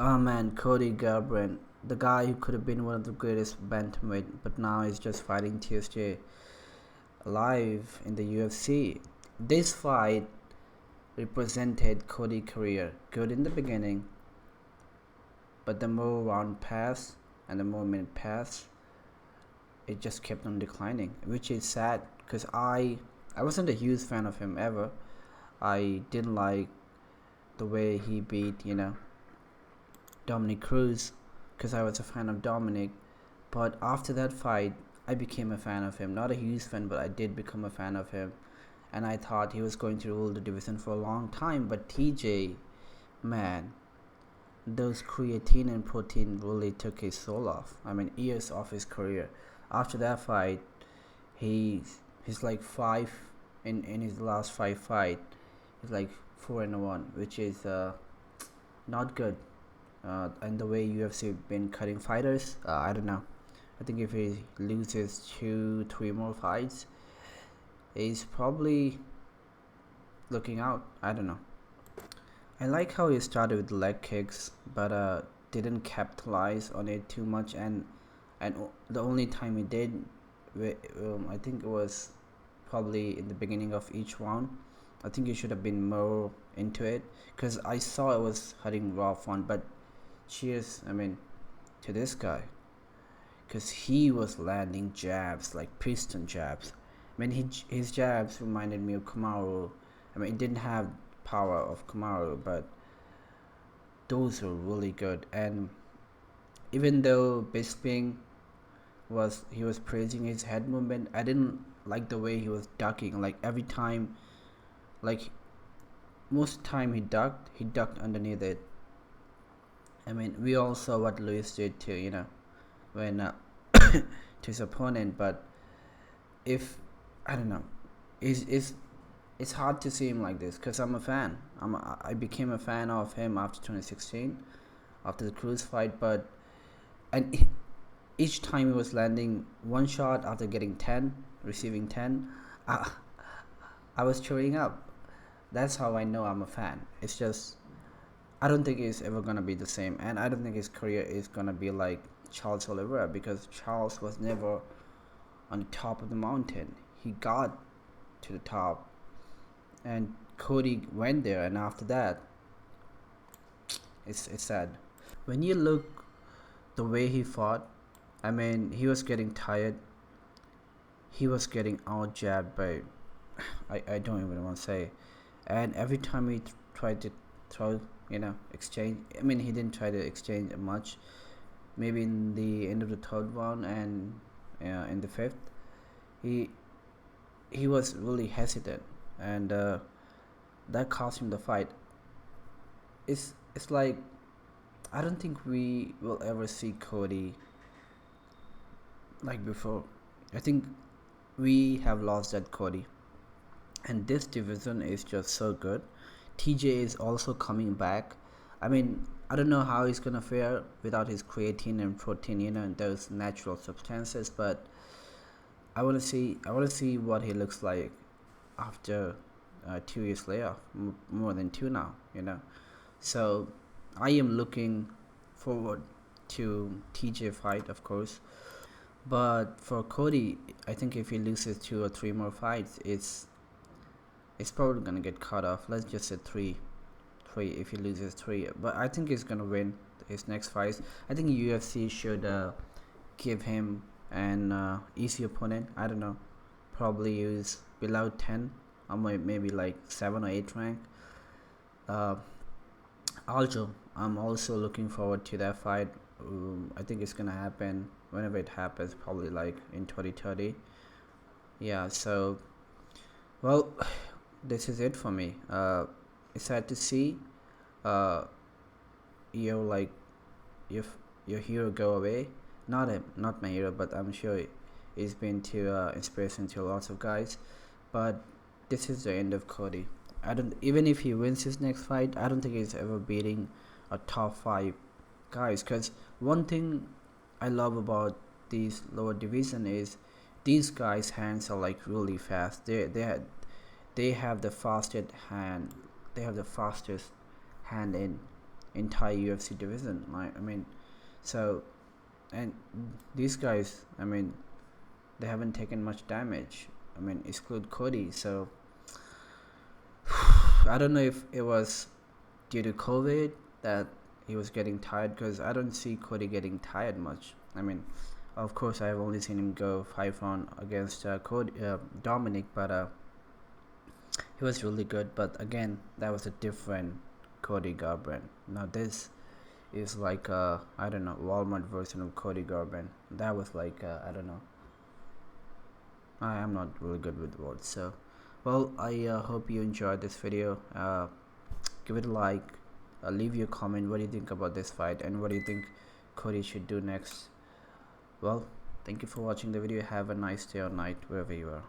Oh man, Cody Garbrandt, the guy who could have been one of the greatest bantamweight, but now he's just fighting Tuesday live in the UFC. This fight represented Cody's career. Good in the beginning, but the more round passed and the more minute passed, it just kept on declining, which is sad because I wasn't a huge fan of him ever. I didn't like the way he beat Dominic Cruz because I was a fan of Dominic. But after that fight, I became a fan of him. Not a huge fan, but I did become a fan of him. And I thought he was going to rule the division for a long time. But TJ, man, those creatine and protein really took his soul off. I mean, years of his career. After that fight, he's like in his last five fight. He's like 4-1, which is not good. And the way UFC been cutting fighters, I don't know. I think if he loses 2-3 more fights, he's probably looking out. I don't know. I like how he started with leg kicks, but didn't capitalize on it too much. And the only time he did, I think it was probably in the beginning of each round. I think he should have been more into it because I saw it was hurting raw fun. But cheers, I mean, to this guy because he was landing jabs like piston jabs. I mean, his jabs reminded me of Kamaru. I mean, it didn't have power of Kamaru, but those were really good. And even though Bisping he was praising his head movement, I didn't like the way he was ducking. Like every time, like most time he ducked underneath it. I mean, we all saw what Luis did to when to his opponent. But if I don't know, it's hard to see him like this because I'm a fan. I became a fan of him after 2016, after the Cruz fight. But and each time he was landing one shot after getting 10, receiving 10, I was cheering up. That's how I know I'm a fan. It's just I don't think he's ever gonna be the same, and I don't think his career is gonna be like Charles Oliveira because Charles was never on the top of the mountain. He got to the top, and Cody went there, and after that, it's sad. When you look the way he fought, I mean, he was getting tired. He was getting out jabbed by, I don't even want to say, and every time he tried to throw, exchange. I mean, he didn't try to exchange much. Maybe in the end of the third round and in the fifth, he was really hesitant, and that cost him the fight. It's like I don't think we will ever see Cody like before. I think we have lost that Cody, and this division is just so good. TJ is also coming back. I mean, I don't know how he's gonna fare without his creatine and protein, and those natural substances. But I want to see what he looks like after 2 years layoff, more than two now. So I am looking forward to TJ fight, of course. But for Cody, I think if he loses 2 or 3 more fights, it's probably gonna get cut off. Let's just say three if he loses three. But I think he's gonna win his next fights. I think UFC should give him an easy opponent. I don't know, probably use below 10 or maybe like 7 or 8 rank. Also, I'm also looking forward to that fight. I think it's gonna happen whenever it happens, probably like in 2030. Yeah, so well, this is it for me. It's sad to see uh, your like your your hero go away. Not my hero, but I'm sure he's been to inspiration to lots of guys. But this is the end of Cody. I don't even if he wins his next fight, I don't think he's ever beating a top 5 guys. Cause one thing I love about these lower division is these guys' hands are like really fast. They have the fastest hand. They have the fastest hand in entire UFC division. I mean, so, and these guys, I mean, they haven't taken much damage. I mean, exclude Cody. So I don't know if it was due to COVID that he was getting tired, because I don't see Cody getting tired much. I mean, of course, I've only seen him go 5 rounds against Dominic, but he was really good. But again, that was a different Cody Garbrandt. Now this is like I don't know, Walmart version of Cody Garbrandt. That was like I don't know. I am not really good with words. So, well, I hope you enjoyed this video. Give it a like. Leave your comment. What do you think about this fight, and what do you think Cody should do next? Well, thank you for watching the video. Have a nice day or night wherever you are.